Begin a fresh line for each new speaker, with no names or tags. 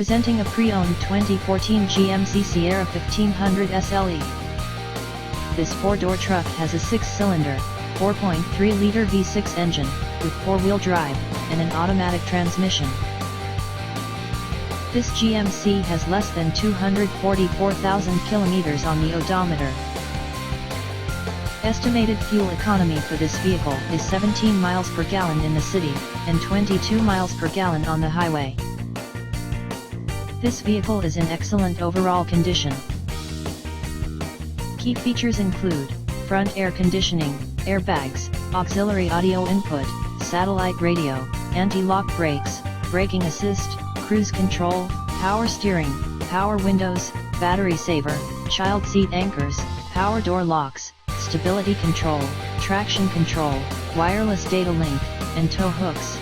Presenting a pre-owned 2014 GMC Sierra 1500 SLE. This four-door truck has a six-cylinder, 4.3-liter V6 engine, with four-wheel drive, and an automatic transmission. This GMC has less than 244,000 kilometers on the odometer. Estimated fuel economy for this vehicle is 17 miles per gallon in the city, and 22 miles per gallon on the highway. This vehicle is in excellent overall condition. Key features include front air conditioning, airbags, auxiliary audio input, satellite radio, anti-lock brakes, braking assist, cruise control, power steering, power windows, battery saver, child seat anchors, power door locks, stability control, traction control, wireless data link, and tow hooks.